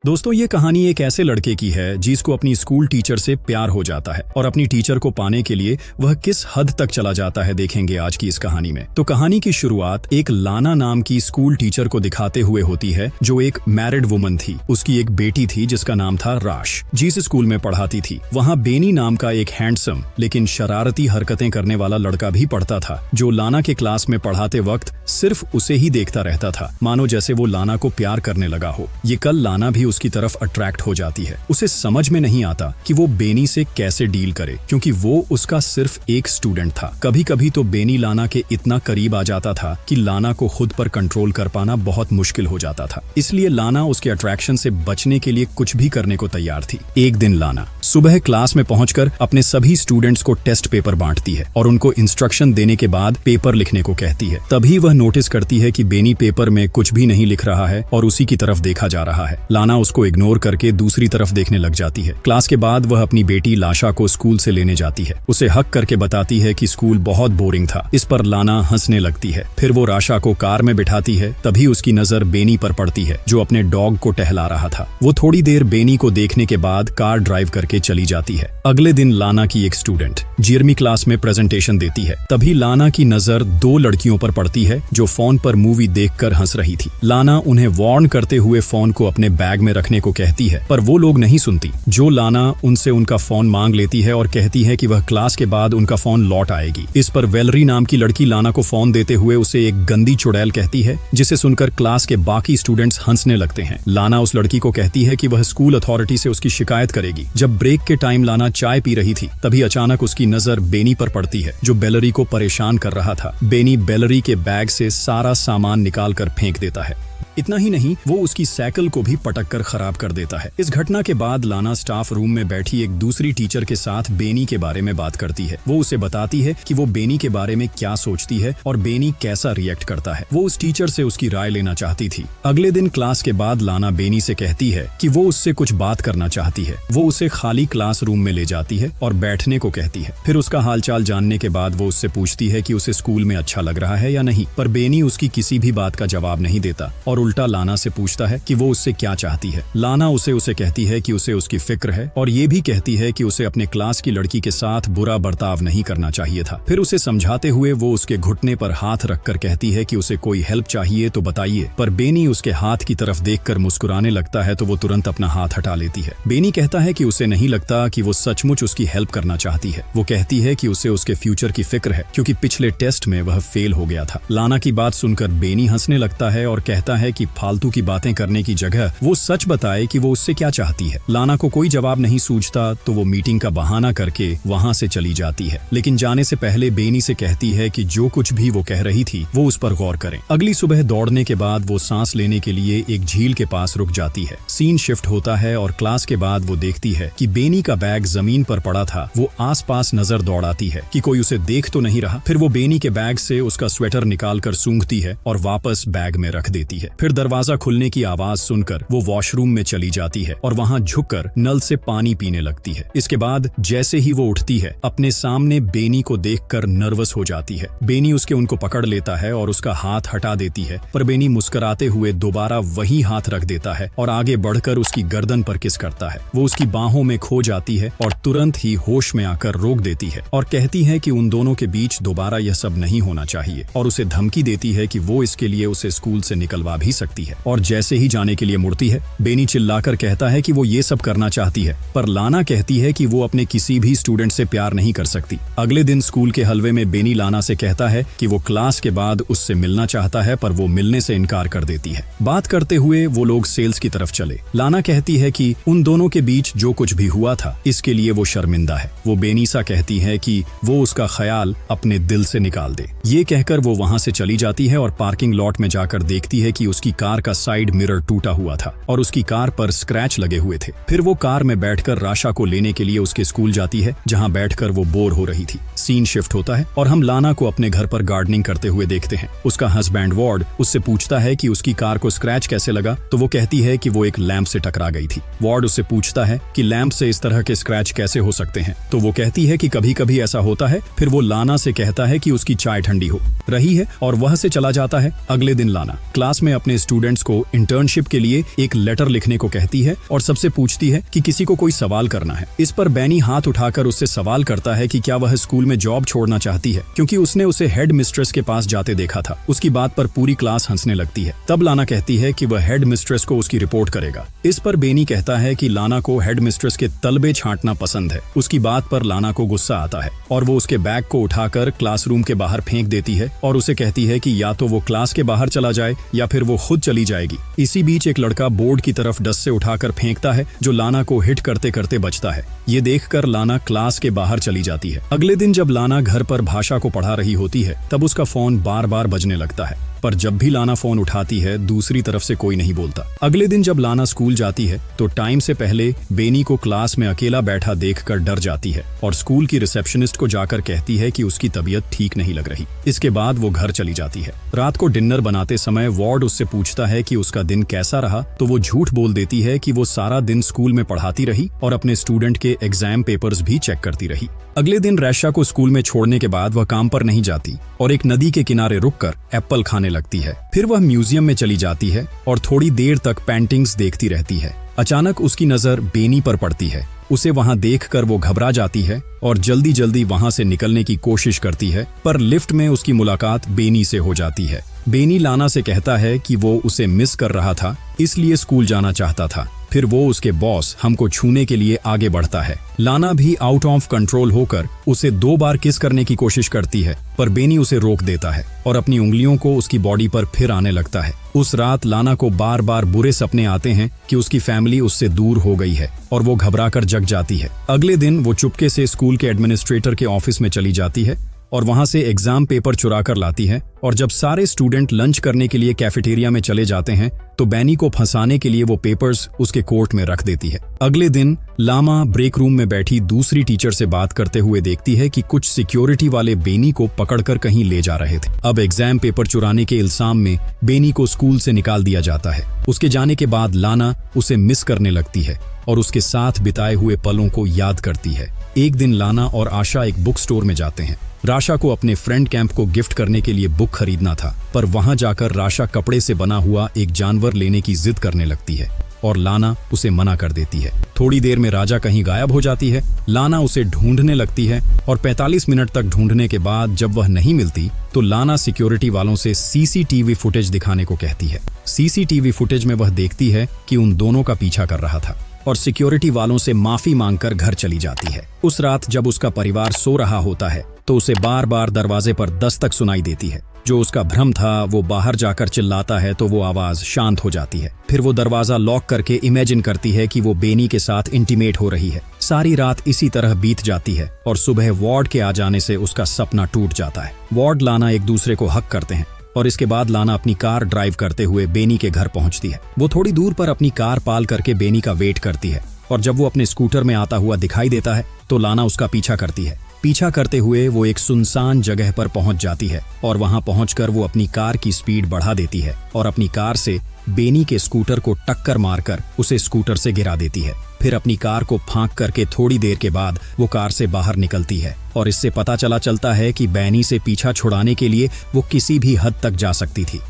दोस्तों, ये कहानी एक ऐसे लड़के की है जिसको अपनी स्कूल टीचर से प्यार हो जाता है और अपनी टीचर को पाने के लिए वह किस हद तक चला जाता है देखेंगे आज की इस कहानी में। तो कहानी की शुरुआत एक लाना नाम की स्कूल टीचर को दिखाते हुए होती है जो एक मैरिड वुमन थी। उसकी एक बेटी थी जिसका नाम था राश, जिस स्कूल में पढ़ाती थी वहाँ बेनी नाम का एक हैंडसम लेकिन शरारती हरकतें करने वाला लड़का भी पढ़ता था, जो लाना के क्लास में पढ़ाते वक्त सिर्फ उसे ही देखता रहता था, मानो जैसे वो लाना को प्यार करने लगा हो। ये कल लाना भी उसकी तरफ अट्रैक्ट हो जाती है। उसे समझ में नहीं आता कि वो बेनी से कैसे डील करे, क्योंकि वो उसका सिर्फ एक स्टूडेंट था। कभी कभी तो बेनी लाना के इतना करीब आ जाता था कि लाना को खुद पर कंट्रोल कर पाना बहुत मुश्किल हो जाता था। इसलिए लाना उसके अट्रैक्शन से बचने के लिए कुछ भी करने को तैयार थी। एक दिन लाना सुबह क्लास में पहुंचकर अपने सभी स्टूडेंट्स को टेस्ट पेपर बांटती है और उनको इंस्ट्रक्शन देने के बाद पेपर लिखने को कहती है। तभी वह नोटिस करती है कि बेनी पेपर में कुछ भी नहीं लिख रहा है और उसी की तरफ देखा जा रहा है। लाना उसको इग्नोर करके दूसरी तरफ देखने लग जाती है। क्लास के बाद वह अपनी बेटी लाशा को स्कूल से लेने जाती है। उसे हक करके बताती है कि स्कूल बहुत बोरिंग था। इस पर लाना हंसने लगती है। फिर वो राशा को कार में बिठाती है। तभी उसकी नजर बेनी पर पड़ती है जो अपने डॉग को टहला रहा था। वो थोड़ी देर बेनी को देखने के बाद कार ड्राइव करके चली जाती है। अगले दिन लाना की एक स्टूडेंट जिर्मी क्लास में प्रेजेंटेशन देती है। तभी लाना की नजर दो लड़कियों पर पड़ती है जो फोन पर मूवी देखकर हंस रही थी। लाना उन्हें वार्न करते हुए फोन को अपने बैग में रखने को कहती है, पर वो लोग नहीं सुनती। जो लाना उनसे उनका फोन मांग लेती है और कहती है कि वह क्लास के बाद उनका फोन लौट आएगी। इस पर वेलरी नाम की लड़की लाना को फोन देते हुए उसे एक गंदी चुड़ैल कहती है, जिसे सुनकर क्लास के बाकी स्टूडेंट्स हंसने लगते हैं। लाना उस लड़की को कहती है कि वह स्कूल अथॉरिटी से उसकी शिकायत करेगी। जब ब्रेक के टाइम लाना चाय पी रही थी तभी अचानक उसकी नजर बेनी पर पड़ती है जो बेलरी को परेशान कर रहा था। बेनी बेलरी के बैग से सारा सामान निकाल कर फेंक देता है। इतना ही नहीं, वो उसकी साइकिल को भी पटक कर खराब कर देता है। इस घटना के बाद लाना स्टाफ रूम में बैठी एक दूसरी टीचर के साथ बेनी के बारे में बात करती है। वो उसे बताती है कि वो बेनी के बारे में क्या सोचती है और बेनी कैसा रिएक्ट करता है। वो उस टीचर से उसकी राय लेना चाहती थी। अगले दिन क्लास के बाद लाना बेनी से कहती है कि वो उससे कुछ बात करना चाहती है। वो उसे खाली क्लास रूम में ले जाती है और बैठने को कहती है। फिर उसका हालचाल जानने के बाद वो उससे पूछती है कि उसे स्कूल में अच्छा लग रहा है या नहीं, पर बेनी उसकी किसी भी बात का जवाब नहीं देता और उल्टा लाना से पूछता है कि वो उससे क्या चाहती है। लाना उसे कहती है कि उसे उसकी फिक्र है और ये भी कहती है कि उसे अपने क्लास की लड़की के साथ बुरा बर्ताव नहीं करना चाहिए था। फिर उसे समझाते हुए वो उसके घुटने पर हाथ रखकर कहती है कि उसे कोई हेल्प चाहिए तो बताइए, पर बेनी उसके हाथ की तरफ देखकर मुस्कुराने लगता है तो वो तुरंत अपना हाथ हटा लेती है। बेनी कहता है कि उसे नहीं लगता कि वो सचमुच उसकी हेल्प करना चाहती है। वो कहती है कि उसे उसके फ्यूचर की फिक्र है क्योंकि पिछले टेस्ट में वह फेल हो गया था। लाना की बात सुनकर बेनी हंसने लगता है और कहता है कि फालतू की बातें करने की जगह वो सच बताए कि वो उससे क्या चाहती है। लाना को कोई जवाब नहीं सूझता तो वो मीटिंग का बहाना करके वहां से चली जाती है, लेकिन जाने से पहले बेनी से कहती है कि जो कुछ भी वो कह रही थी वो उस पर गौर करें। अगली सुबह दौड़ने के बाद वो सांस लेने के लिए एक झील के पास रुक जाती है। सीन शिफ्ट होता है और क्लास के बाद वो देखती है कि बेनी का बैग जमीन पर पड़ा था। वो आसपास नजर दौड़ाती है कि कोई उसे देख तो नहीं रहा। फिर वो बेनी के बैग से उसका स्वेटर निकालकर सूंघती है और वापस बैग में रख देती है। फिर दरवाजा खुलने की आवाज सुनकर वो वॉशरूम में चली जाती है और वहां झुककर नल से पानी पीने लगती है। इसके बाद जैसे ही वो उठती है अपने सामने बेनी को देखकर नर्वस हो जाती है। बेनी उनको पकड़ लेता है और उसका हाथ हटा देती है, पर बेनी मुस्कुराते हुए दोबारा वही हाथ रख देता है और आगे बढ़कर उसकी गर्दन पर किस करता है। वो उसकी बाहों में खो जाती है और तुरंत ही होश में आकर रोक देती है और कहती है कि उन दोनों के बीच दोबारा यह सब नहीं होना चाहिए और उसे धमकी देती है कि वो इसके लिए उसे स्कूल से निकलवा भी सकती है। और जैसे ही जाने के लिए मुड़ती है, बेनी चिल्लाकर कहता है कि वो ये सब करना चाहती है, पर लाना कहती है कि वो अपने किसी भी स्टूडेंट से प्यार नहीं कर सकती। अगले दिन स्कूल के हलवे में बेनी लाना से कहता है कि वो क्लास के बाद उससे मिलना चाहता है, पर वो मिलने से इनकार कर देती है। बात करते हुए वो लोग सेल्स की तरफ चले। लाना कहती है कि उन दोनों के बीच जो कुछ भी हुआ था इसके लिए वो शर्मिंदा है। वो बेनीसा कहती है कि वो उसका ख्याल अपने दिल से निकाल दे। ये कहकर वो वहां से चली जाती है और पार्किंग लॉट में जाकर देखती है कि उसकी कार का साइड मिरर टूटा हुआ था और उसकी कार पर स्क्रैच लगे हुए थे। फिर वो कार में बैठकर राशा को लेने के लिए उसके स्कूल जाती है जहां बैठकर वो बोर हो रही थी। सीन शिफ्ट होता है और हम लाना को अपने घर पर गार्डनिंग करते हुए देखते हैं। उसका हस्बैंड वार्ड उससे पूछता है कि उसकी कार को स्क्रैच कैसे लगा, तो वो कहती है कि वो एक लैंप से टकरा गई थी। वार्ड उससे पूछता है कि लैंप से इस तरह के स्क्रैच कैसे हो सकते हैं, तो वो कहती है कि कभी कभी ऐसा होता है। फिर वो लाना से कहता है कि उसकी चाय ठंडी हो रही है और वह से चला जाता है। अगले दिन लाना क्लास में अपने अपने स्टूडेंट्स को इंटर्नशिप के लिए एक लेटर लिखने को कहती है और सबसे पूछती है कि किसी को कोई सवाल करना है। इस पर बैनी हाथ उठाकर उससे सवाल करता है कि क्या वह स्कूल में जॉब छोड़ना चाहती है, क्योंकि उसने उसे हेड मिस्ट्रेस के पास जाते देखा था। उसकी बात पर पूरी क्लास हंसने लगती है। तब लाना कहती है कि वह हेड मिस्ट्रेस को उसकी रिपोर्ट करेगा। इस पर बेनी कहता है कि लाना को हेड मिस्ट्रेस के तलबे छांटना पसंद है। उसकी बात पर लाना को गुस्सा आता है और वो उसके बैग को उठाकर क्लासरूम के बाहर फेंक देती है और उसे कहती है कि या तो वो क्लास के बाहर चला जाए या फिर वो खुद चली जाएगी। इसी बीच एक लड़का बोर्ड की तरफ डस्ट से उठाकर फेंकता है जो लाना को हिट करते करते बचता है। ये देखकर लाना क्लास के बाहर चली जाती है। अगले दिन जब लाना घर पर भाषा को पढ़ा रही होती है तब उसका फोन बार बार बजने लगता है, पर जब भी लाना फोन उठाती है दूसरी तरफ से कोई नहीं बोलता। अगले दिन जब लाना स्कूल जाती है तो टाइम से पहले बेनी को क्लास में अकेला बैठा देखकर डर जाती है और स्कूल की रिसेप्शनिस्ट को जाकर कहती है कि उसकी तबीयत ठीक नहीं लग रही। इसके बाद वो घर चली जाती है। रात को डिनर बनाते समय वार्ड उससे पूछता है कि उसका दिन कैसा रहा, तो वो झूठ बोल देती है कि वो सारा दिन स्कूल में पढ़ाती रही और अपने स्टूडेंट के एग्जाम पेपर्स भी चेक करती रही। अगले दिन रैशा को स्कूल में छोड़ने के बाद वह काम पर नहीं जाती और एक नदी के किनारे रुककर एप्पल खाने लगती है। फिर वह म्यूजियम में चली जाती है और थोड़ी देर तक पेंटिंग्स देखती रहती है। अचानक उसकी नजर बेनी पर पड़ती है। उसे वहां देखकर वो घबरा जाती है और जल्दी जल्दी वहां से निकलने की कोशिश करती है, पर लिफ्ट में उसकी मुलाकात बेनी से हो जाती है। बेनी लाना से कहता है कि वो उसे मिस कर रहा था, इसलिए स्कूल जाना चाहता था। फिर वो उसके बॉस हमको छूने के लिए आगे बढ़ता है। लाना भी आउट ऑफ कंट्रोल होकर उसे 2 बार किस करने की कोशिश करती है, पर बेनी उसे रोक देता है और अपनी उंगलियों को उसकी बॉडी पर फिर आने लगता है। उस रात लाना को बार बार बुरे सपने आते हैं कि उसकी फैमिली उससे दूर हो गई है और वो घबराकर जग जाती है। अगले दिन वो चुपके से स्कूल के एडमिनिस्ट्रेटर के ऑफिस में चली जाती है और वहां से एग्जाम पेपर चुरा कर लाती है। और जब सारे स्टूडेंट लंच करने के लिए कैफेटेरिया में चले जाते हैं तो बैनी को फंसाने के लिए वो पेपर्स उसके कोट में रख देती है। अगले दिन लामा ब्रेक रूम में बैठी दूसरी टीचर से बात करते हुए देखती है कि कुछ सिक्योरिटी वाले बेनी को पकड़कर कहीं ले जा रहे थे। अब एग्जाम पेपर चुराने के इल्जाम में बेनी को स्कूल से निकाल दिया जाता है। उसके जाने के बाद लाना उसे मिस करने लगती है और उसके साथ बिताए हुए पलों को याद करती है। एक दिन लाना और आशा एक बुक स्टोर में जाते हैं। राशा को अपने फ्रेंड कैंप को गिफ्ट करने के लिए बुक खरीदना था, पर वहां जाकर राशा कपड़े से बना हुआ एक जानवर लेने की जिद करने लगती है और लाना उसे मना कर देती है। थोड़ी देर में राजा कहीं गायब हो जाती है। लाना उसे ढूंढने लगती है और 45 मिनट तक ढूंढने के बाद जब वह नहीं मिलती तो लाना सिक्योरिटी वालों से सीसीटीवी फुटेज दिखाने को कहती है। सीसीटीवी फुटेज में वह देखती है कि उन दोनों का पीछा कर रहा था और सिक्योरिटी वालों से माफी मांगकर घर चली जाती है। उस रात जब उसका परिवार सो रहा होता है तो उसे बार बार दरवाजे पर दस्तक सुनाई देती है। जो उसका भ्रम था, वो बाहर जाकर चिल्लाता है तो वो आवाज शांत हो जाती है। फिर वो दरवाजा लॉक करके इमेजिन करती है कि वो बेनी के साथ इंटीमेट हो रही है। सारी रात इसी तरह बीत जाती है और सुबह वार्ड के आ जाने से उसका सपना टूट जाता है। वार्ड लाना एक दूसरे को हक करते हैं और इसके बाद लाना अपनी कार ड्राइव करते हुए बेनी के घर पहुंचती है। वो थोड़ी दूर पर अपनी कार पाल करके बेनी का वेट करती है और जब वो अपने स्कूटर में आता हुआ दिखाई देता है तो लाना उसका पीछा करती है। पीछा करते हुए वो एक सुनसान जगह पर पहुंच जाती है और वहां पहुंचकर वो अपनी कार की स्पीड बढ़ा देती है और अपनी कार से बेनी के स्कूटर को टक्कर मारकर उसे स्कूटर से गिरा देती है। फिर अपनी कार को फांक करके थोड़ी देर के बाद वो कार से बाहर निकलती है और इससे पता चलता है कि बेनी से पीछा छुड़ाने के लिए वो किसी भी हद तक जा सकती थी।